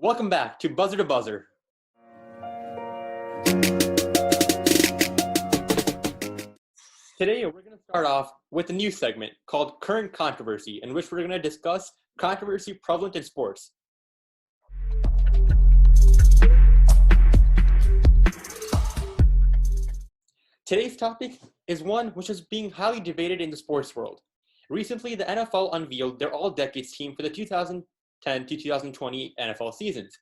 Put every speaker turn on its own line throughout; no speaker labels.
Welcome back to Buzzer to Buzzer. Today, we're going to start off with a new segment called Current Controversy, in which we're going to discuss controversy prevalent in sports. Today's topic is one which is being highly debated in the sports world. Recently, the NFL unveiled their all-decades team for the 2010 to 2020 NFL seasons.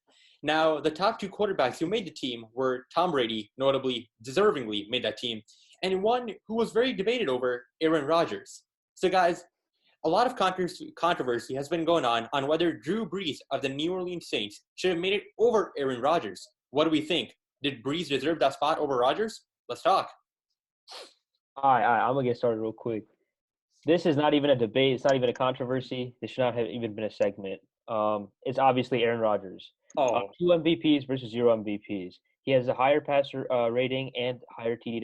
Now, the top two quarterbacks who made the team were Tom Brady, notably, deservingly made that team, and one who was very debated over, Aaron Rodgers. So guys, a lot of controversy has been going on whether Drew Brees of the New Orleans Saints should have made it over Aaron Rodgers. What do we think? Did Brees deserve that spot over Rodgers? Let's talk.
All right, I'm going to get started real quick. This is not even a debate. It's not even a controversy. This should not have even been a segment. It's obviously Aaron Rodgers. Two MVPs versus 0 MVPs. He has a higher passer rating and higher TD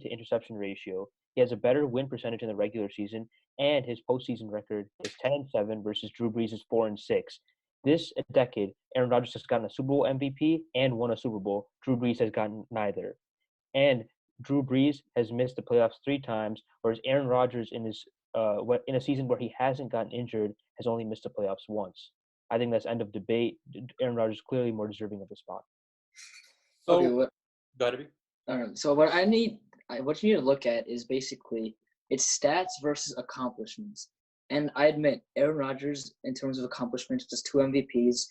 to interception ratio. He has a better win percentage in the regular season, and his postseason record is 10-7 versus Drew Brees' 4-6. This decade, Aaron Rodgers has gotten a Super Bowl MVP and won a Super Bowl. Drew Brees has gotten neither. And Drew Brees has missed the playoffs 3 times, whereas Aaron Rodgers in a season where he hasn't gotten injured has only missed the playoffs once. I think that's end of debate. Aaron Rodgers is clearly more deserving of the spot.
So
what you need to look at is basically it's stats versus accomplishments. And I admit, Aaron Rodgers, in terms of accomplishments, just 2 MVPs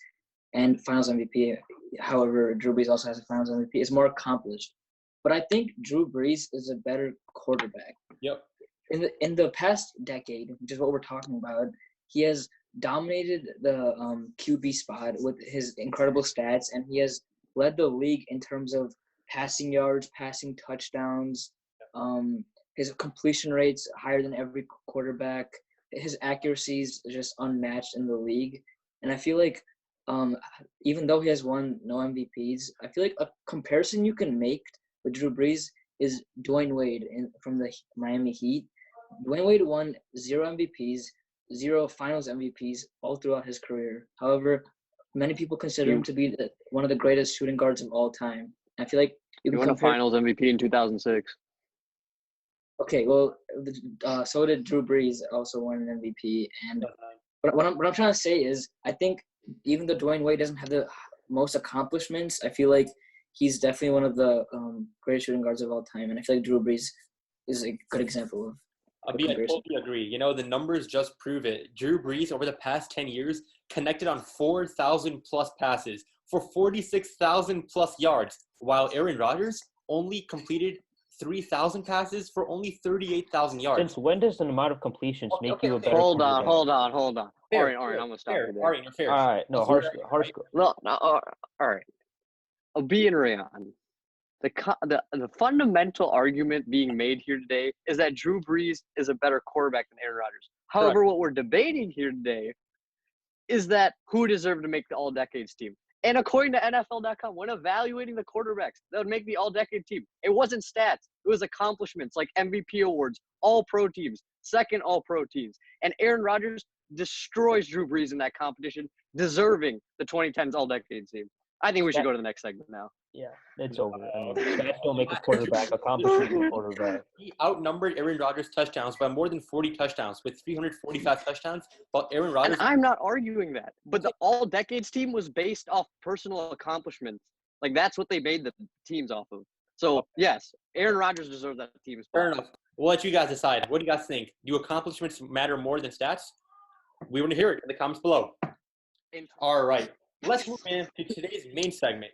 and Finals MVP. However, Drew Brees also has a Finals MVP. Is more accomplished. But I think Drew Brees is a better quarterback.
Yep.
In the past decade, which is what we're talking about, he has dominated the QB spot with his incredible stats, and he has led the league in terms of passing yards, passing touchdowns. His completion rates higher than every quarterback. His accuracy is just unmatched in the league. And I feel like even though he has won no MVPs, I feel like a comparison you can make with Drew Brees is Dwayne Wade from the Miami Heat. Dwayne Wade won 0 MVPs, 0 Finals MVPs all throughout his career. However, many people consider him to be one of the greatest shooting guards of all time. I feel like
he won a Finals MVP in 2006.
Okay, well, so did Drew Brees, also won an MVP. And what I'm trying to say is, I think even though Dwayne Wade doesn't have the most accomplishments, I feel like he's definitely one of the greatest shooting guards of all time. And I feel like Drew Brees is a good example of
I totally agree. You know, the numbers just prove it. Drew Brees, over the past 10 years, connected on 4,000-plus passes for 46,000-plus yards, while Aaron Rodgers only completed 3,000 passes for only 38,000 yards.
Since when does the amount of completions make you a better
Hold on. Fair, I'm going to stop you there.
All right, fair.
All right, no, harsh.
No, all right. B and Rayon. The fundamental argument being made here today is that Drew Brees is a better quarterback than Aaron Rodgers. However, what we're debating here today is that who deserved to make the All-Decades team. And according to NFL.com, when evaluating the quarterbacks that would make the All-Decade team, it wasn't stats. It was accomplishments like MVP awards, All-Pro teams, second All-Pro teams. And Aaron Rodgers destroys Drew Brees in that competition, deserving the 2010s All-Decade team. I think we should go to the next segment now.
Yeah, it's over. I mean, stats don't make a quarterback, accomplishments make a quarterback.
He outnumbered Aaron Rodgers' touchdowns by more than 40 touchdowns with 345 touchdowns, while Aaron Rodgers...
And I'm not arguing that, but the All-Decades team was based off personal accomplishments. Like, that's what they made the teams off of. So, yes, Aaron Rodgers deserves that team spot.
Fair enough. We'll let you guys decide. What do you guys think? Do accomplishments matter more than stats? We want to hear it in the comments below. All right. Let's move into today's main segment,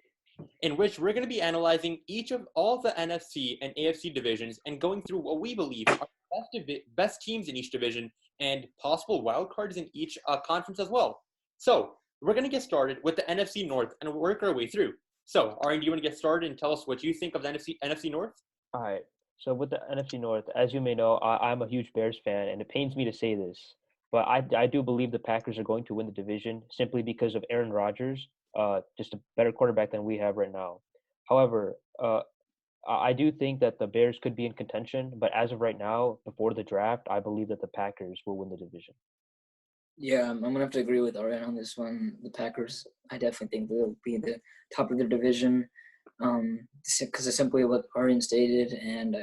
in which we're going to be analyzing each of all the NFC and AFC divisions and going through what we believe are the best teams in each division and possible wildcards in each conference as well. So we're going to get started with the NFC North and work our way through. So, Arian, do you want to get started and tell us what you think of the NFC North?
All right. So with the NFC North, as you may know, I'm a huge Bears fan, and it pains me to say this, but I do believe the Packers are going to win the division simply because of Aaron Rodgers, just a better quarterback than we have right now. However, I do think that the Bears could be in contention, but as of right now, before the draft, I believe that the Packers will win the division.
Yeah, I'm gonna have to agree with Ariane on this one. The Packers, I definitely think they'll be the top of their division, because of simply what Ariane stated, and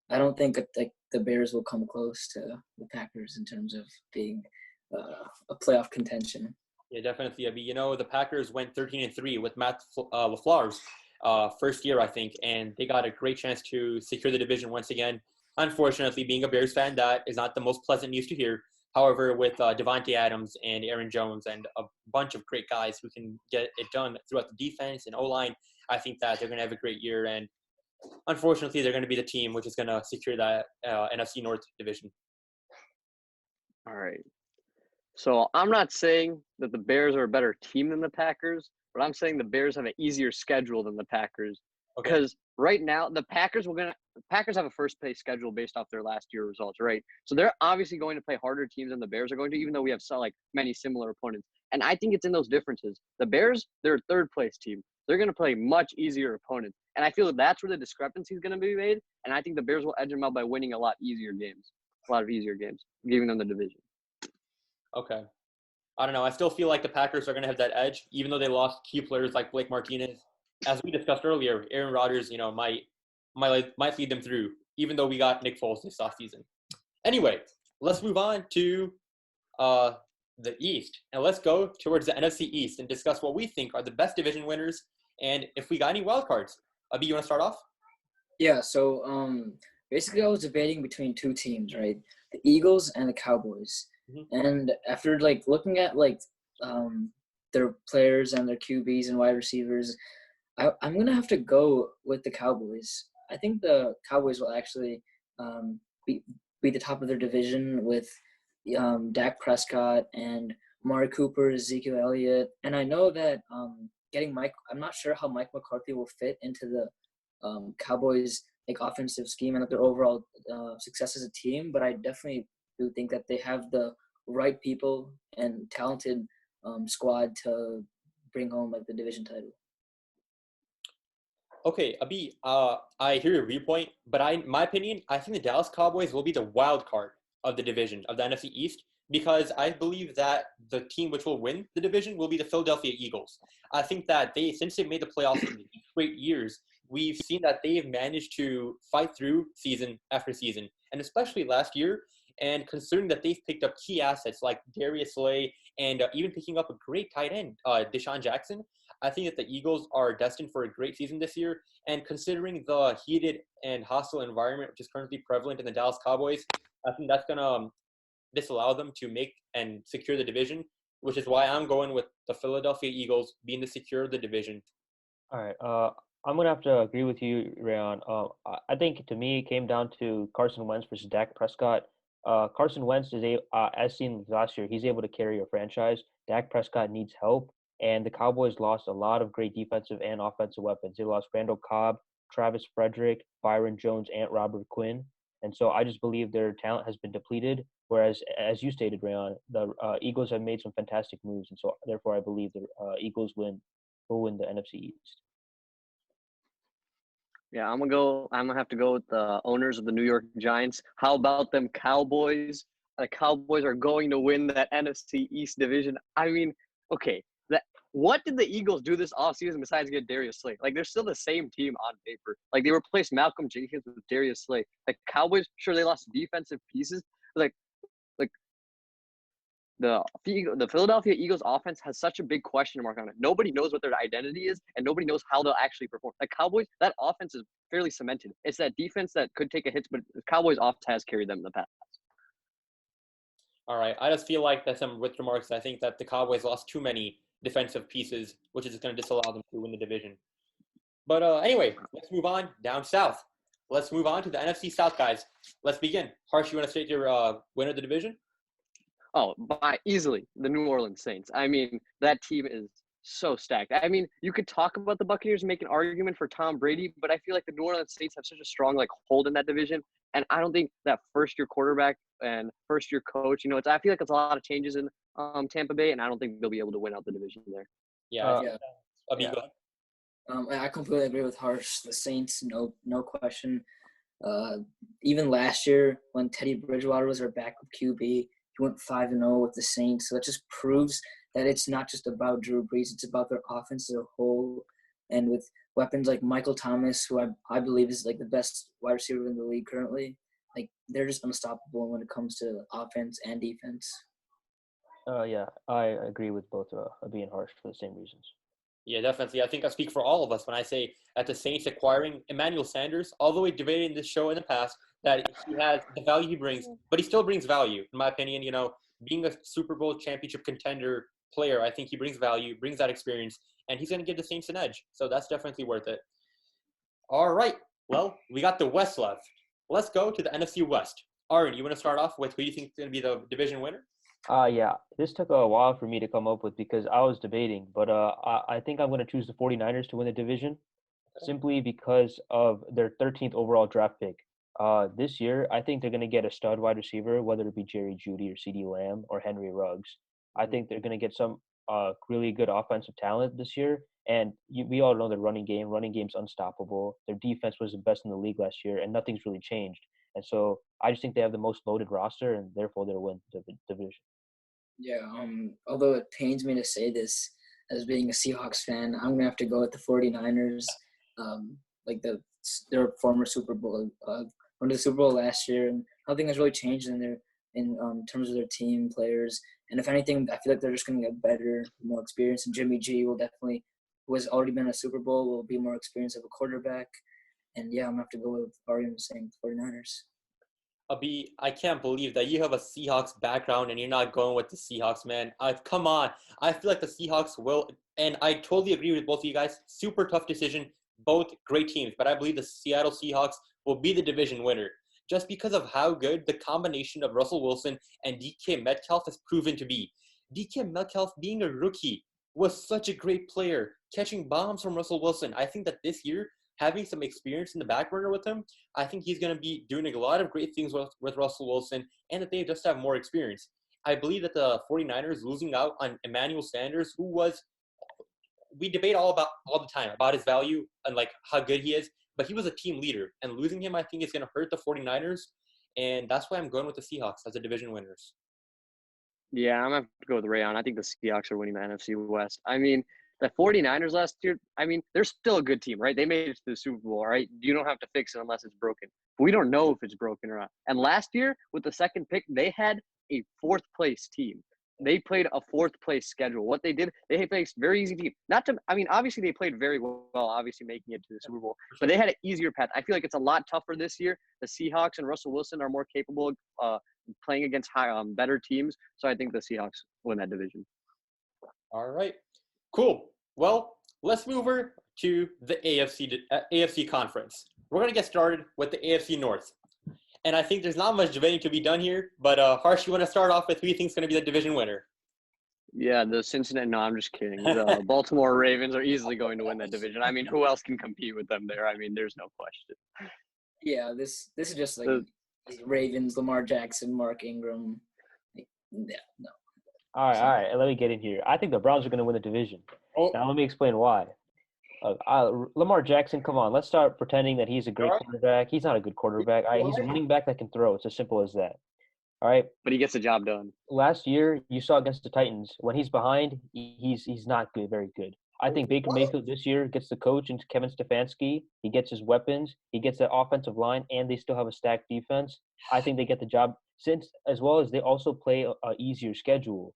I don't think like the Bears will come close to the Packers in terms of being a playoff contention.
Yeah, definitely. I mean, the Packers went 13-3 with Matt LaFleur's first year, I think, and they got a great chance to secure the division once again. Unfortunately, being a Bears fan, that is not the most pleasant news to hear. However, with Devontae Adams and Aaron Jones and a bunch of great guys who can get it done throughout the defense and O-line, I think that they're going to have a great year. And unfortunately, they're going to be the team which is going to secure that NFC North division.
All right. So I'm not saying that the Bears are a better team than the Packers, but I'm saying the Bears have an easier schedule than the Packers.
Okay.
Because right now the Packers have a first place schedule based off their last year results, right? So they're obviously going to play harder teams than the Bears are going to, even though we have many similar opponents. And I think it's in those differences. The Bears, they're a third place team. They're going to play much easier opponents. And I feel that's where the discrepancy is going to be made. And I think the Bears will edge them out by winning a lot of easier games, giving them the division.
Okay. I don't know. I still feel like the Packers are going to have that edge, even though they lost key players like Blake Martinez. As we discussed earlier, Aaron Rodgers, might lead them through, even though we got Nick Foles this offseason. Anyway, let's move on to the East, and let's go towards the NFC East and discuss what we think are the best division winners and if we got any wild cards. Abi, you want to start off?
Yeah. So basically, I was debating between two teams, right? The Eagles and the Cowboys.
Mm-hmm.
And after looking at their players and their QBs and wide receivers, I'm gonna have to go with the Cowboys. I think the Cowboys will actually be the top of their division with Dak Prescott and Amari Cooper, Ezekiel Elliott, and I know that getting Mike. I'm not sure how Mike McCarthy will fit into the Cowboys offensive scheme and their overall success as a team, but I definitely do think that they have the right people and talented squad to bring home the division title.
Okay, Abi, I hear your viewpoint, but in my opinion, I think the Dallas Cowboys will be the wild card of the division of the NFC East because I believe that the team which will win the division will be the Philadelphia Eagles. I think that since they've made the playoffs in 8 years, we've seen that they've managed to fight through season after season, and especially last year. And considering that they've picked up key assets like Darius Slay and even picking up a great tight end, Deshaun Jackson, I think that the Eagles are destined for a great season this year. And considering the heated and hostile environment which is currently prevalent in the Dallas Cowboys, I think that's going to disallow them to make and secure the division, which is why I'm going with the Philadelphia Eagles being the secure of the division.
All right. I'm going to have to agree with you, Rayon. I think to me it came down to Carson Wentz versus Dak Prescott. Carson Wentz is as seen last year, he's able to carry a franchise. Dak Prescott needs help, and the Cowboys lost a lot of great defensive and offensive weapons. They lost Randall Cobb, Travis Frederick, Byron Jones, and Robert Quinn. And so I just believe their talent has been depleted. Whereas, as you stated, Rayon, the Eagles have made some fantastic moves, and so therefore I believe the Eagles will win the NFC East.
Yeah, I'm gonna have to go with the owners of the New York Giants. How about them Cowboys? The Cowboys are going to win that NFC East division. I mean, okay, what did the Eagles do this offseason besides get Darius Slay? They're still the same team on paper. They replaced Malcolm Jenkins with Darius Slay. Cowboys, sure, they lost defensive pieces. The Philadelphia Eagles offense has such a big question mark on it. Nobody knows what their identity is, and nobody knows how they'll actually perform. The Cowboys, that offense is fairly cemented. It's that defense that could take a hit, but the Cowboys offense has carried them in the past.
All right. I just feel like that's some with remarks. I think that the Cowboys lost too many defensive pieces, which is going to disallow them to win the division. But anyway, let's move on down south. Let's move on to the NFC South, guys. Let's begin. Harsh, you want to state your winner of the division?
Oh, by easily, the New Orleans Saints. I mean, that team is so stacked. I mean, you could talk about the Buccaneers and make an argument for Tom Brady, but I feel like the New Orleans Saints have such a strong hold in that division. And I don't think that first-year quarterback and first-year coach, I feel like it's a lot of changes in Tampa Bay, and I don't think they'll be able to win out the division there.
Yeah.
Yeah. I completely agree with Harsh. The Saints, no question. Even last year when Teddy Bridgewater was our backup QB, he He went 5-0 with the Saints. So that just proves that it's not just about Drew Brees. It's about their offense as a whole. And with weapons like Michael Thomas, who I believe is like the best wide receiver in the league currently, like they're just unstoppable when it comes to offense and defense.
Yeah, I agree with both being harsh for the same reasons.
Yeah, definitely. I think I speak for all of us when I say that the Saints acquiring Emmanuel Sanders, although we debated in this show in the past that he has the value he brings, but he still brings value, in my opinion. Being a Super Bowl championship contender player, I think he brings value, brings that experience, and he's going to give the Saints an edge. So that's definitely worth it. All right. Well, we got the West left. Let's go to the NFC West. Aaron, you want to start off with who you think is going to be the division winner?
Yeah, this took a while for me to come up with because I was debating, but I think I'm going to choose the 49ers to win the division simply because of their 13th overall draft pick. This year, I think they're going to get a stud wide receiver, whether it be Jerry Jeudy or CeeDee Lamb or Henry Ruggs. I think they're going to get some really good offensive talent this year, and we all know the running game's unstoppable. Their defense was the best in the league last year, and nothing's really changed. And so I just think they have the most loaded roster, and therefore they'll win the division.
Yeah, although it pains me to say this as being a Seahawks fan, I'm going to have to go with the 49ers. Their former Super Bowl, went to the Super Bowl last year, and nothing has really changed in terms of their team players. And if anything, I feel like they're just going to get better, more experience. And Jimmy G will definitely, who has already been a Super Bowl, will be more experienced of a quarterback. And yeah, I'm going to have to go with Arian saying 49ers.
Abi, I can't believe that you have a Seahawks background and you're not going with the Seahawks, man. Come on. I feel like the Seahawks will, and I totally agree with both of you guys. Super tough decision. Both great teams, but I believe the Seattle Seahawks will be the division winner just because of how good the combination of Russell Wilson and DK Metcalf has proven to be. DK Metcalf, being a rookie, was such a great player, catching bombs from Russell Wilson. I think that this year, having some experience in the back burner with him, I think he's going to be doing a lot of great things with Russell Wilson, and that they just have more experience. I believe that the 49ers losing out on Emmanuel Sanders, who was, we debate all the time about his value and like how good he is, but he was a team leader, and losing him, I think, is going to hurt the 49ers, and that's why I'm going with the Seahawks as the division winners.
Yeah, I'm going to have to go with Rayon. I think the Seahawks are winning the NFC West. I mean, the 49ers last year, I mean, they're still a good team, right? They made it to the Super Bowl, right? You don't have to fix it unless it's broken. But we don't know if it's broken or not. And last year, with the second pick, they had a fourth-place team. They played a fourth-place schedule. What they did, they played a very easy team. Obviously, they played very well, obviously making it to the Super Bowl. But they had an easier path. I feel like it's a lot tougher this year. The Seahawks and Russell Wilson are more capable of playing against better teams. So I think the Seahawks win that division.
All right. Cool. Well, let's move over to the AFC conference. We're going to get started with the AFC North. And I think there's not much debating to be done here, but Harsh, you want to start off with who you think is going to be the division winner?
Yeah, the Cincinnati – no, I'm just kidding. The Baltimore Ravens are easily going to win that division. I mean, who else can compete with them there? I mean, there's no question.
Yeah, this is just like Ravens, Lamar Jackson, Mark Ingram. Yeah, no.
All right. Let me get in here. I think the Browns are going to win the division.
Oh.
Now, let me explain why. Lamar Jackson, come on. Let's start pretending that he's a great quarterback. He's not a good quarterback. He's a running back that can throw. It's as simple as that. All right?
But he gets the job done.
Last year, you saw against the Titans, when he's behind, he's not good, very good. I think Baker Mayfield this year gets the coach and Kevin Stefanski. He gets his weapons. He gets the offensive line, and they still have a stacked defense. I think they get the job as well as they also play an easier schedule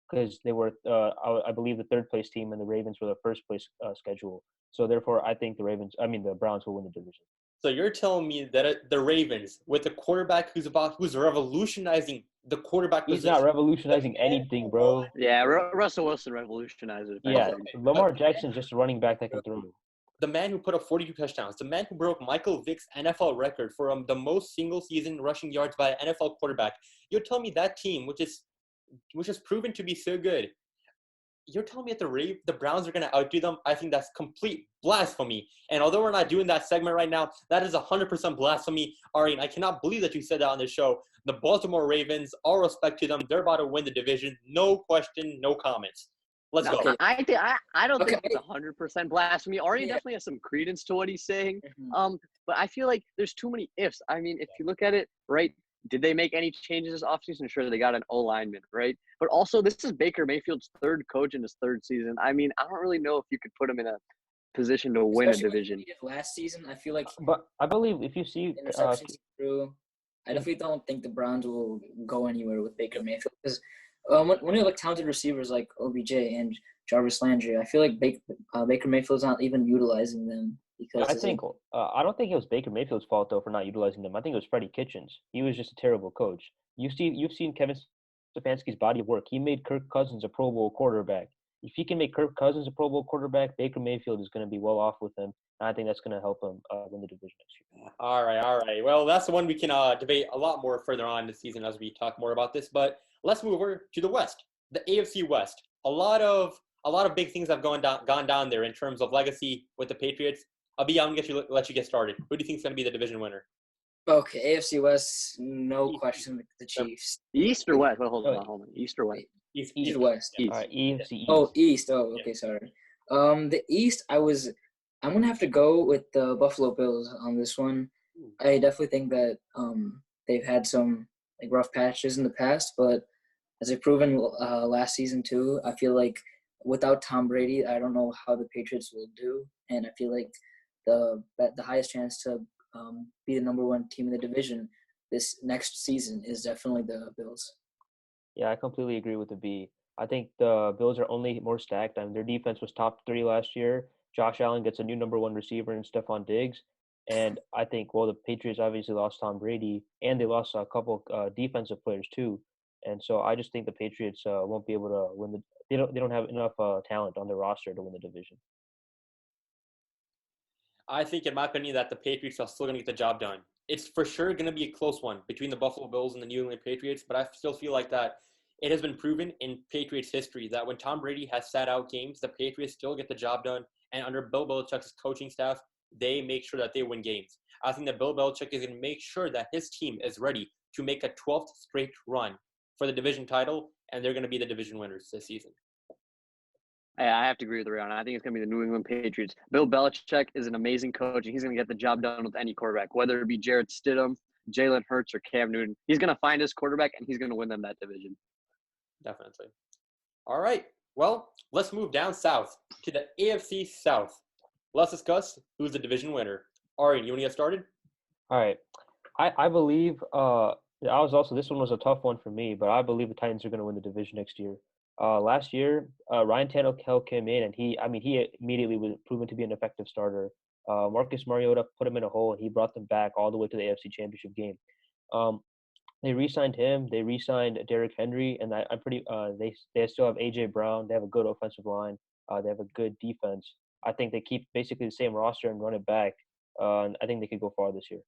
because they were, I believe, the third-place team, and the Ravens were the first-place schedule. So, therefore, I think the Browns will win the division.
So you're telling me that the Ravens, with a quarterback who's revolutionizing the quarterback position.
He's not revolutionizing anything, bro.
Yeah, Russell Wilson revolutionized it.
Yeah, Lamar Jackson's just a running back that can throw.
The man who put up 42 touchdowns, the man who broke Michael Vick's NFL record for the most single-season rushing yards by an NFL quarterback. You're telling me that team, which is proven to be so good, you're telling me that the Browns are going to outdo them? I think that's complete blasphemy. And although we're not doing that segment right now, that is 100% blasphemy. Arian, I cannot believe that you said that on the show. The Baltimore Ravens, all respect to them, they're about to win the division. No question, no comments. Let's go.
I don't think it's 100% blasphemy. Arian definitely has some credence to what he's saying.
Mm-hmm.
But I feel like there's too many ifs. I mean, if you look at it, right, did they make any changes this offseason? Sure, they got an O-lineman, right? But also, this is Baker Mayfield's third coach in his third season. I mean, I don't really know if you could put him in a position to win
Especially
a division.
what he did last season, I feel like
But I believe if you see,
interceptions through. I definitely don't think the Browns will go anywhere with Baker Mayfield because when you have like talented receivers like OBJ and Jarvis Landry, I feel like Baker Mayfield's not even utilizing them because
I don't think it was Baker Mayfield's fault though for not utilizing them. I think it was Freddie Kitchens. He was just a terrible coach. You've seen Kevin Stefanski's body of work. He made Kirk Cousins a Pro Bowl quarterback. If he can make Kirk Cousins a Pro Bowl quarterback, Baker Mayfield is going to be well off with him. And I think that's going to help him win the division next year.
All right. Well, that's the one we can debate a lot more further on this season as we talk more about this. But let's move over to the West, the AFC West. A lot of big things have gone down there in terms of legacy with the Patriots. Abi, I'm going to let you get started. Who do you think is going to be the division winner?
Okay, AFC West, no question, the Chiefs.
East or West? Well, hold on. East or West?
East West.
East.
All right, EFC East.
Oh, East. Oh, okay, sorry. The East, I'm gonna have to go with the Buffalo Bills on this one. I definitely think that they've had some like rough patches in the past, but as they've proven last season too, I feel like without Tom Brady, I don't know how the Patriots will do, and I feel like the highest chance to be the number one team in the division this next season is definitely the Bills.
Yeah, I completely agree with the B. I think the Bills are only more stacked. I mean, their defense was top 3 last year. Josh Allen gets a new number 1 receiver in Stephon Diggs. And I think, well, the Patriots obviously lost Tom Brady, and they lost a couple defensive players too. And so I just think the Patriots won't be able to win they don't have enough talent on their roster to win the division.
I think, in my opinion, that the Patriots are still going to get the job done. It's for sure going to be a close one between the Buffalo Bills and the New England Patriots, but I still feel like that it has been proven in Patriots history that when Tom Brady has sat out games, the Patriots still get the job done, and under Bill Belichick's coaching staff, they make sure that they win games. I think that Bill Belichick is going to make sure that his team is ready to make a 12th straight run for the division title, and they're going to be the division winners this season.
I have to agree with Rihanna. I think it's going to be the New England Patriots. Bill Belichick is an amazing coach, and he's going to get the job done with any quarterback, whether it be Jarrett Stidham, Jalen Hurts, or Cam Newton. He's going to find his quarterback, and he's going to win them that division.
Definitely. All right. Well, let's move down south to the AFC South. Let's discuss who's the division winner. Arian, you want to get started?
All right. I believe this one was a tough one for me, but I believe the Titans are going to win the division next year. Last year, Ryan Tannehill came in, and he immediately was proven to be an effective starter. Marcus Mariota put him in a hole, and he brought them back all the way to the AFC Championship game. They re-signed him. They re-signed Derrick Henry, and they still have A.J. Brown. They have a good offensive line. They have a good defense. I think they keep basically the same roster and run it back. And I think they could go far this year.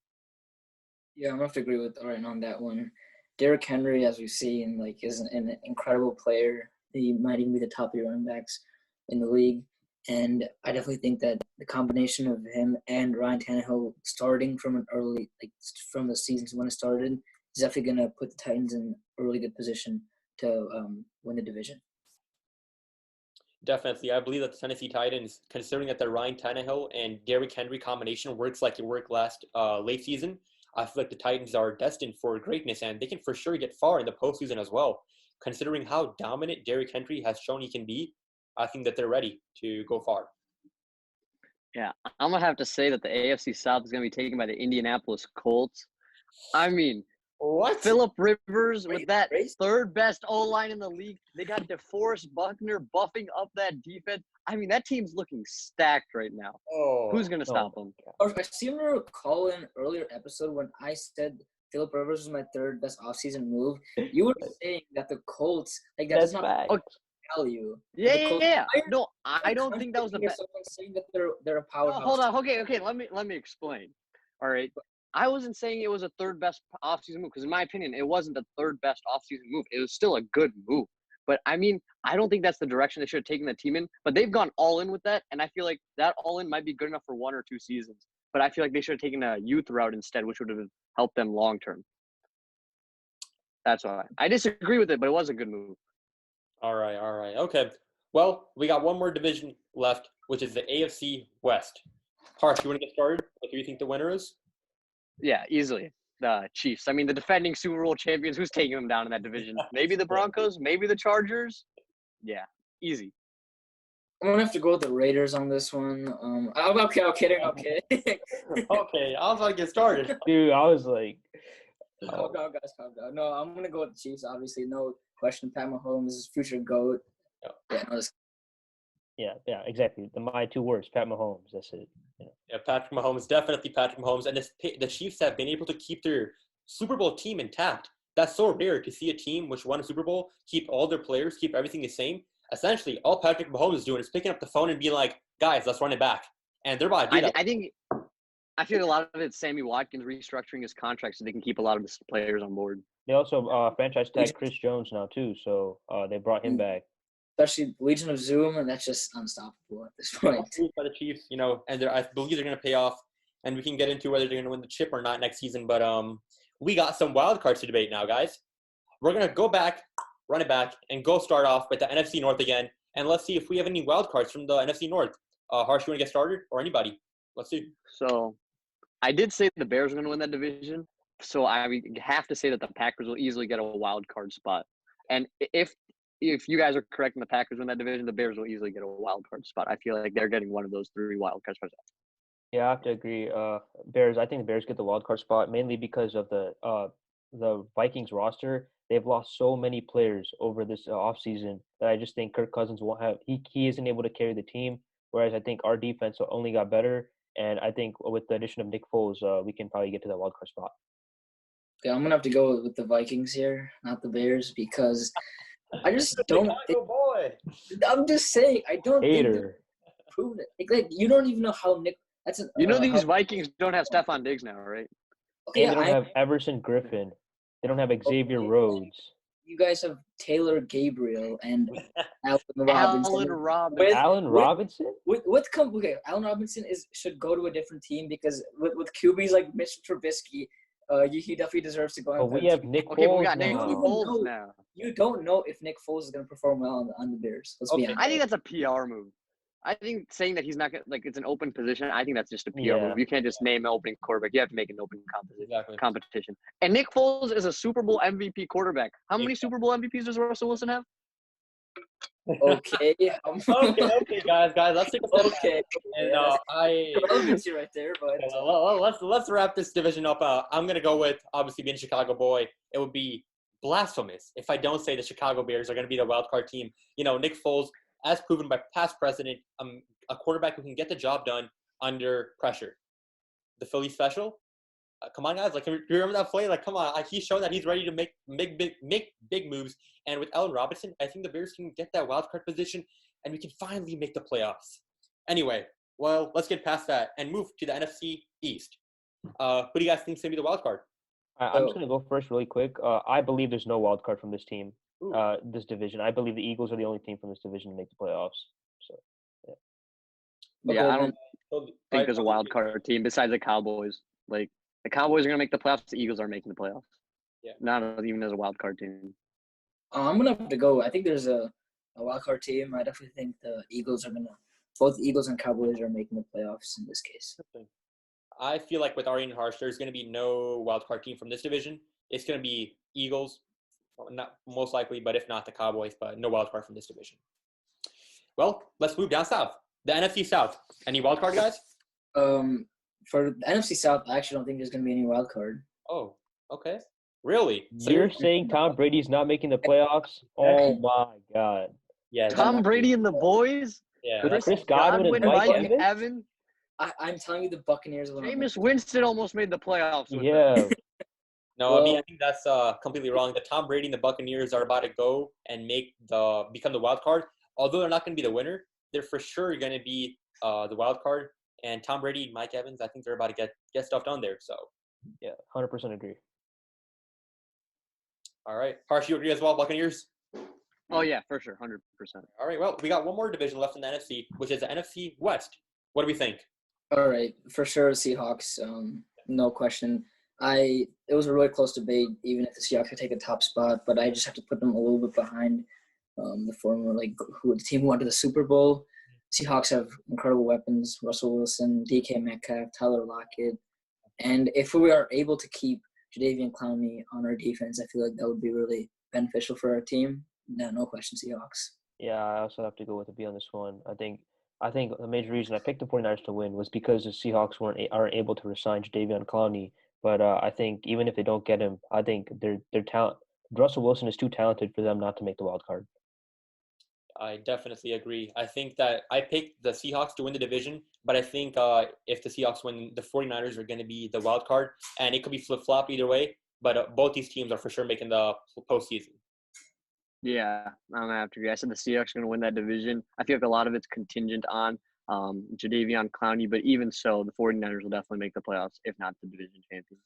Yeah, I'm going to have to agree with Arian on that one. Derrick Henry, as we've seen, is an incredible player. He might even be the top 3 running backs in the league. And I definitely think that the combination of him and Ryan Tannehill starting from from the season when it started is definitely going to put the Titans in a really good position to win the division.
Definitely. I believe that the Tennessee Titans, considering that the Ryan Tannehill and Derrick Henry combination works like it worked last late season, I feel like the Titans are destined for greatness, and they can for sure get far in the postseason as well. Considering how dominant Derrick Henry has shown he can be, I think that they're ready to go far.
Yeah, I'm going to have to say that the AFC South is going to be taken by the Indianapolis Colts. I mean,
what?
Phillip Rivers with that third best O-line in the league. They got DeForest Buckner buffing up that defense. I mean, that team's looking stacked right now.
Oh,
who's going to stop them?
I seem to recall in an earlier episode when I said Phillip Rivers was my third best offseason move. You were saying that the Colts, that's not value.
Yeah. No, I don't think that was the best.
Someone saying that they're a powerhouse.
Hold on. Okay. Let me explain. All right. I wasn't saying it was a third best offseason move because, in my opinion, it wasn't the third best offseason move. It was still a good move. But, I mean, I don't think that's the direction they should have taken the team in. But they've gone all in with that, and I feel like that all in might be good enough for 1 or 2 seasons. But I feel like they should have taken a youth route instead, which would have helped them long term. That's why. I disagree with it, but it was a good move.
All right. Okay. Well, we got one more division left, which is the AFC West. Harsh, you want to get started? What do you think the winner is?
Yeah, easily. the Chiefs. I mean, the defending Super Bowl champions. Who's taking them down in that division? Maybe the Broncos. Maybe the Chargers. Yeah, easy.
I'm gonna have to go with the Raiders on this one. Okay, I'm kidding. Okay.
Okay, I was about to get started.
Dude, I was like,
Calm down, guys. Calm down. No, I'm gonna go with the Chiefs. Obviously, no question. Pat Mahomes is future GOAT. Yeah, no,
yeah, exactly. My 2 words, Pat Mahomes. That's it.
Yeah, Patrick Mahomes, definitely Patrick Mahomes. And the Chiefs have been able to keep their Super Bowl team intact. That's so rare to see a team which won a Super Bowl keep all their players, keep everything the same. Essentially, all Patrick Mahomes is doing is picking up the phone and being like, guys, let's run it back. And they're about to do that.
I feel a lot of it's Sammy Watkins restructuring his contract so they can keep a lot of his players on board.
They also franchise tag Chris Jones now too, so they brought him back.
Especially Legion of Zoom, and that's just unstoppable at this point.
By the Chiefs, and I believe they're going to pay off, and we can get into whether they're going to win the chip or not next season. But we got some wild cards to debate now, guys. We're going to go back, run it back, and go start off with the NFC North again, and let's see if we have any wild cards from the NFC North. Harsh, you want to get started, or anybody? Let's see.
So, I did say the Bears are going to win that division, so I have to say that the Packers will easily get a wild card spot. And if you guys are correct and the Packers win that division, the Bears will easily get a wild card spot. I feel like they're getting one of those 3 wild card spots.
Yeah, I have to agree. Bears. I think the Bears get the wild card spot mainly because of the Vikings roster. They've lost so many players over this offseason that I just think Kirk Cousins won't have. He isn't able to carry the team. Whereas I think our defense only got better, and I think with the addition of Nick Foles, we can probably get to that wild card spot.
Yeah, I'm gonna have to go with the Vikings here, not the Bears, because I just don't. I'm just saying, I don't think they've proven it. Like, you don't even know how Nick.
These Vikings don't have Stephon Diggs now, right?
Okay,
they don't have Everson Griffin. They don't have Xavier Rhodes.
You guys have Taylor Gabriel and Allen
Robinson.
Allen Robinson?
Allen Robinson should go to a different team because with QBs like Mitch Trubisky, he definitely deserves to go.
But we have Nick Foles.
We got Nick Foles now.
You don't know if Nick Foles is going to perform well on the Bears. Let's be honest.
I think that's a PR move. I think saying that he's not going to, it's an open position, I think that's just a PR move. You can't just name an opening quarterback. You have to make an open competition. And Nick Foles is a Super Bowl MVP quarterback. How many Super Bowl MVPs does Russell Wilson have?
Okay.
Okay, guys, let's take a step back. And
relevancy right there, but
let's wrap this division up. I'm gonna go with, obviously being a Chicago boy, it would be blasphemous if I don't say the Chicago Bears are gonna be the wild card team. Nick Foles, as proven by past precedent, a quarterback who can get the job done under pressure. The Philly special. Come on, guys! Like, you remember that play? Like, come on! He's shown that he's ready to make big moves. And with Allen Robinson, I think the Bears can get that wild card position, and we can finally make the playoffs. Anyway, well, let's get past that and move to the NFC East. Who do you guys think is gonna be the wild card?
I'm just gonna go first, really quick. I believe there's no wild card from this team, this division. I believe the Eagles are the only team from this division to make the playoffs. So,
yeah, I don't think there's a wild card team besides the Cowboys. Like, the Cowboys are going to make the playoffs. The Eagles are making the playoffs.
Yeah.
Not even as a wild card team.
I'm going to have to go. I think there's a wild card team. I definitely think the Eagles are going to – both the Eagles and Cowboys are making the playoffs in this case.
I feel like with Ari and Harsh, there's going to be no wild card team from this division. It's going to be Eagles, not most likely, but if not the Cowboys, but no wild card from this division. Well, let's move down south. The NFC South. Any wild card, guys?
For the NFC South, I actually don't think there's going to be any wild card.
Oh, okay. Really?
So you're saying Tom Brady's not making the playoffs? Oh, my God.
Yeah.
Tom Brady and the boys?
Yeah.
Chris Godwin and Mike Evans?
I'm telling you, the Buccaneers will.
Jameis Winston almost made the playoffs.
Yeah.
No, I think that's completely wrong. The Tom Brady and the Buccaneers are about to go and become the wild card. Although they're not going to be the winner, they're for sure going to be the wild card. And Tom Brady, Mike Evans, I think they're about to get stuff done there. So,
yeah, 100% agree.
All right. Harsh, you agree as well, Buccaneers?
Oh, yeah, for sure, 100%.
All right, well, we got one more division left in the NFC, which is the NFC West. What do we think?
All right, for sure, Seahawks, no question. It was a really close debate, even if the Seahawks could take a top spot, but I just have to put them a little bit behind the former, the team who went to the Super Bowl. Seahawks have incredible weapons: Russell Wilson, DK Metcalf, Tyler Lockett, and if we are able to keep Jadeveon Clowney on our defense, I feel like that would be really beneficial for our team. No question, Seahawks.
Yeah, I also have to go with a B on this one. I think the major reason I picked the 49ers to win was because the Seahawks aren't able to resign Jadeveon Clowney. But I think even if they don't get him, I think their talent. Russell Wilson is too talented for them not to make the wild card.
I definitely agree. I think that I picked the Seahawks to win the division, but I think if the Seahawks win, the 49ers are going to be the wild card, and it could be flip-flop either way, but both these teams are for sure making the postseason.
Yeah, I'm gonna have to agree. I said the Seahawks are gonna win that division. I feel like a lot of it's contingent on Jadeveon Clowney, but even so, the 49ers will definitely make the playoffs, if not the division champion.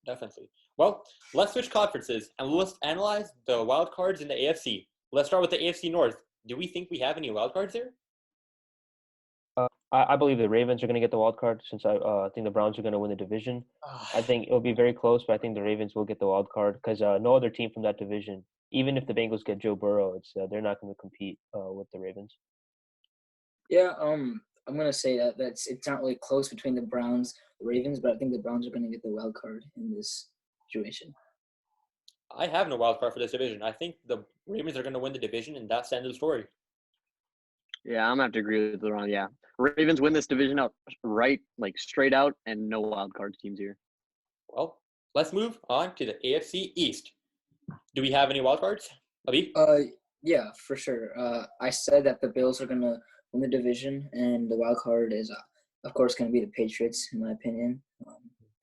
Definitely. Well, let's switch conferences, and let's analyze the wild cards in the AFC. Let's start with the AFC North. Do we think we have any wild cards there?
I believe the Ravens are going to get the wild card since I think the Browns are going to win the division. I think it'll be very close, but I think the Ravens will get the wild card because no other team from that division, even if the Bengals get Joe Burrow, they're not going to compete with the Ravens.
Yeah, I'm gonna say that it's not really close between the Browns, the Ravens, but I think the Browns are gonna get the wild card in this situation.
I have no wild card for this division. I think the Ravens are going to win the division, and that's the end of the story.
Yeah, I'm gonna have to agree with LeBron. Yeah, Ravens win this division out right, like straight out, and no wild card teams here.
Well, let's move on to the AFC East. Do we have any wild cards, Abhi?
Yeah, for sure. I said that the Bills are gonna win the division, and the wild card is, of course, gonna be the Patriots, in my opinion.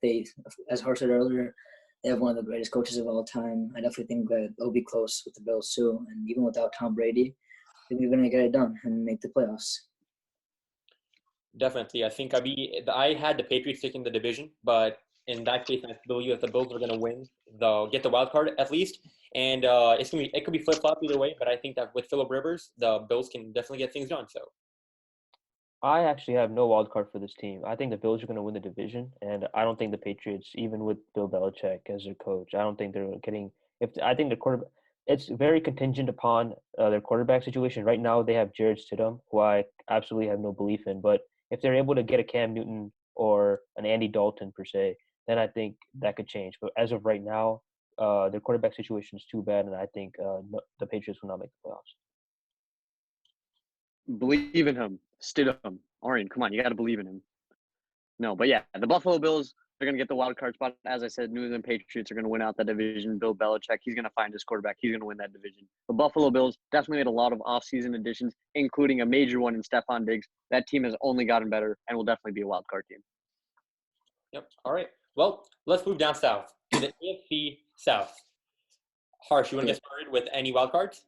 They, as Hart said earlier, they have one of the greatest coaches of all time. I definitely think that they'll be close with the Bills too, and even without Tom Brady, I think they're gonna get it done and make the playoffs.
Definitely. I think I had the Patriots taking the division, but in that case, I believe that the Bills are going to win. They'll get the wild card at least, and it could be flip flop either way. But I think that with Phillip Rivers, the Bills can definitely get things done. So
I actually have no wild card for this team. I think the Bills are going to win the division, and I don't think the Patriots, even with Bill Belichick as their coach, I don't think they're getting. I think the quarterback, it's very contingent upon their quarterback situation. Right now, they have Jared Stidham, who I absolutely have no belief in. But if they're able to get a Cam Newton or an Andy Dalton per se, then I think that could change. But as of right now, their quarterback situation is too bad, and I think the Patriots will not make the playoffs.
Believe in him, Stidham, Arian. Come on, you got to believe in him. No, but yeah, the Buffalo Bills, they're going to get the wild card spot. As I said, New England Patriots are going to win out that division. Bill Belichick, he's going to find his quarterback. He's going to win that division. The Buffalo Bills definitely made a lot of offseason additions, including a major one in Stephon Diggs. That team has only gotten better and will definitely be a wild card team.
Yep. All right. Well, let's move down south to the AFC South. Harsh, you want to get started with any wild cards?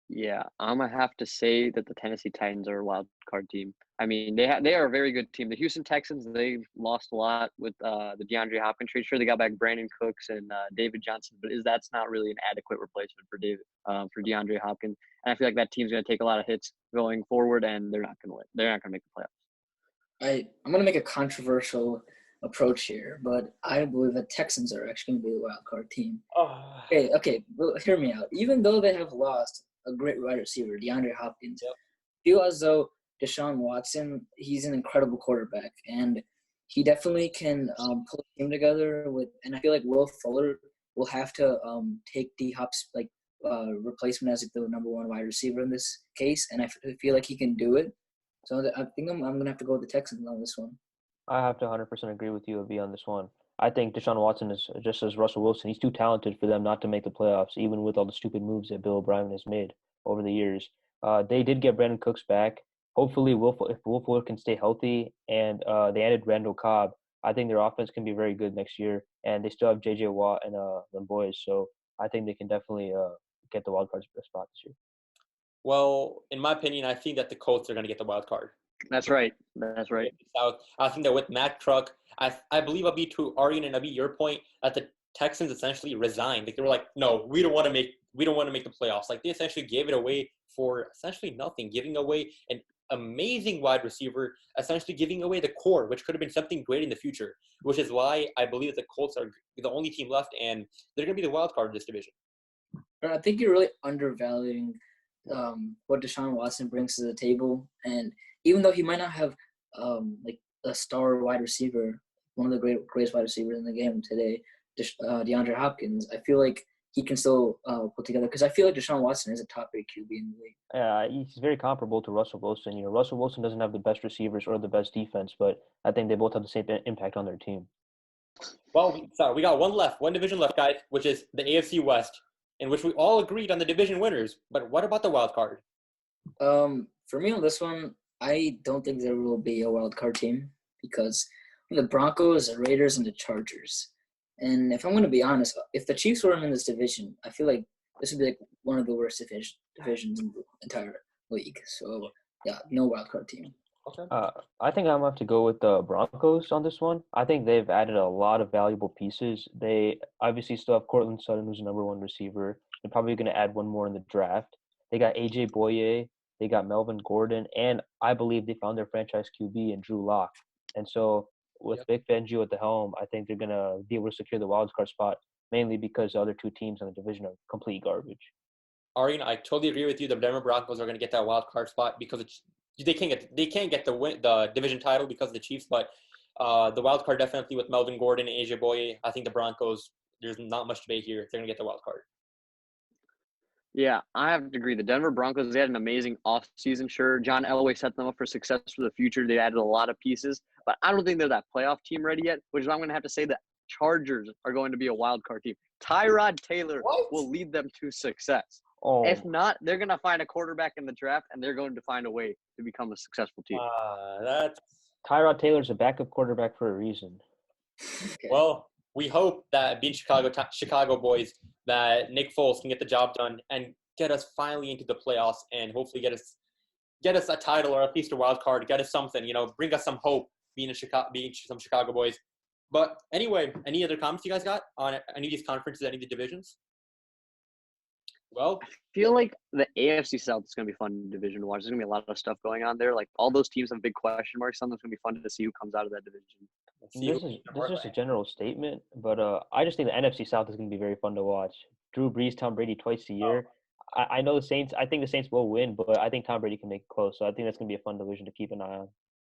Yeah, I'm gonna have to say that the Tennessee Titans are a wild card team. I mean, they are a very good team. The Houston Texans, they lost a lot with the DeAndre Hopkins trade. Sure, they got back Brandon Cooks and David Johnson, but that's not really an adequate replacement for DeAndre Hopkins. And I feel like that team's gonna take a lot of hits going forward, and they're not gonna win. They're not gonna make the playoffs.
I'm gonna make a controversial approach here, but I believe the Texans are actually gonna be the wild card team.
Oh.
Okay, well, hear me out. Even though they have lost a great wide receiver, DeAndre Hopkins,
Yep.
feel as though Deshaun Watson, he's an incredible quarterback, and he definitely can pull a team together and I feel like Will Fuller will have to take D-Hop's replacement as the number one wide receiver in this case, and I feel like he can do it. So I think I'm going to have to go with the Texans on this one.
I have to 100% agree with you, Avi, on this one. I think Deshaun Watson is just as Russell Wilson. He's too talented for them not to make the playoffs, even with all the stupid moves that Bill O'Brien has made over the years. They did get Brandon Cooks back. Hopefully, if Will Fuller can stay healthy, and they added Randall Cobb, I think their offense can be very good next year. And they still have J.J. Watt and them boys, so I think they can definitely get the wild card spot this year.
Well, in my opinion, I think that the Colts are going to get the wild card.
That's right. That's right.
South. I think that with Matt Truck, I believe I'll be to Arian and I'll be your point that the Texans essentially resigned. Like they were like, no, we don't want to make the playoffs. Like they essentially gave it away for essentially nothing, giving away an amazing wide receiver, essentially giving away the core, which could have been something great in the future. Which is why I believe that the Colts are the only team left, and they're going to be the wild card of this division.
I think you're really undervaluing what Deshaun Watson brings to the table, and even though he might not have like a star wide receiver one of the greatest wide receivers in the game today, DeAndre Hopkins, I feel like he can still put together, because I feel like Deshaun Watson is a top 8 QB in the league.
He's very comparable to Russell Wilson. Russell Wilson doesn't have the best receivers or the best defense, but I think they both have the same impact on their team.
Well, we got one division left, guys, which is the AFC West, in which we all agreed on the division winners. But what about the wild card?
For me on this one, I don't think there will be a wild card team, because the Broncos, the Raiders, and the Chargers. And if I'm going to be honest, if the Chiefs weren't in this division, I feel like this would be like one of the worst divisions in the entire league. So, yeah, no wild card team.
Okay.
I think I'm going to have to go with the Broncos on this one. I think they've added a lot of valuable pieces. They obviously still have Cortland Sutton, who's the number 1 receiver. They're probably going to add one more in the draft. They got A.J. Boye. They got Melvin Gordon. And I believe they found their franchise QB in Drew Lock. And so with Vic Fangio at the helm, I think they're going to be able to secure the wild card spot, mainly because the other 2 teams in the division are complete garbage.
Arian, I totally agree with you. The Denver Broncos are going to get that wild card spot because they can't get the division title because of the Chiefs, but the wild card definitely with Melvin Gordon and AJ Boye. I think the Broncos, there's not much debate here. They're going to get the wild card.
Yeah, I have to agree. The Denver Broncos, they had an amazing offseason. Sure, John Elway set them up for success for the future. They added a lot of pieces, but I don't think they're that playoff team ready yet, which is why I'm going to have to say the Chargers are going to be a wild card team. Tyrod Taylor will lead them to success.
Oh.
If not, they're going to find a quarterback in the draft, and they're going to find a way to become a successful team.
Tyrod Taylor's a backup quarterback for a reason.
Okay.
Well, we hope that being Chicago boys, that Nick Foles can get the job done and get us finally into the playoffs and hopefully get us a title or at least a wild card, get us something, bring us some hope being some Chicago boys. But anyway, any other comments you guys got on any of these conferences, any of the divisions? Well,
I feel like the AFC South is going to be fun division to watch. There's going to be a lot of stuff going on there. Like all those teams have big question marks. Something's going to be fun to see who comes out of that division.
This is just a general statement, but I just think the NFC South is going to be very fun to watch. Drew Brees, Tom Brady twice a year. I know the Saints. I think the Saints will win, but I think Tom Brady can make it close. So I think that's going to be a fun division to keep an eye on.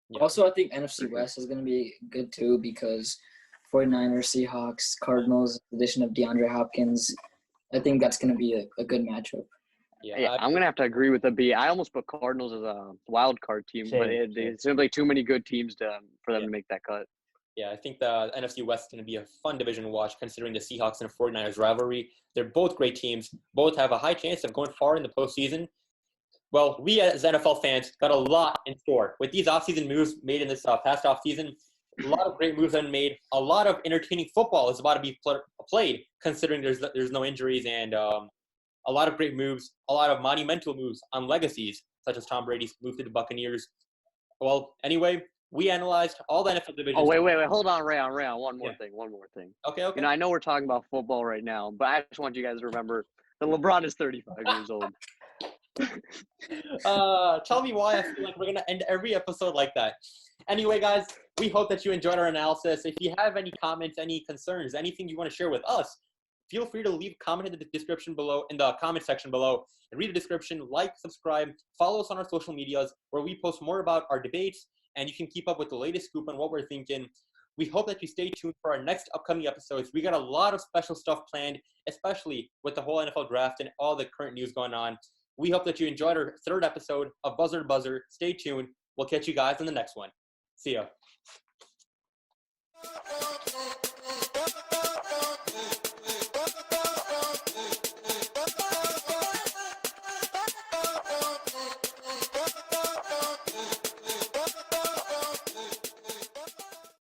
Yeah. Also, I think NFC West is going to be good too, because 49ers, Seahawks, Cardinals, addition of DeAndre Hopkins. I think that's going to be a good matchup.
Yeah, I'm going to have to agree with the B. I almost put Cardinals as a wild card team, but it's simply too many good teams for them to make that cut.
Yeah, I think the NFC West is going to be a fun division to watch considering the Seahawks and 49ers rivalry. They're both great teams. Both have a high chance of going far in the postseason. Well, we as NFL fans got a lot in store. With these offseason moves made in this past offseason, a lot of great moves have been made. A lot of entertaining football is about to be played considering there's no injuries, and a lot of great moves, a lot of monumental moves on legacies, such as Tom Brady's move to the Buccaneers. Well, anyway, we analyzed all the NFL divisions.
Oh, wait. Hold on, Rayon. One more thing.
Okay.
I know we're talking about football right now, but I just want you guys to remember that LeBron is 35 years old.
Tell me why I feel like we're going to end every episode like that. Anyway, guys, we hope that you enjoyed our analysis. If you have any comments, any concerns, anything you want to share with us, feel free to leave a comment in the description below, in the comment section below, and read the description, like, subscribe, follow us on our social medias where we post more about our debates, and you can keep up with the latest scoop on what we're thinking. We hope that you stay tuned for our next upcoming episodes. We got a lot of special stuff planned, especially with the whole NFL draft and all the current news going on. We hope that you enjoyed our third episode of Buzzer to Buzzer. Stay tuned. We'll catch you guys in the next one. See ya.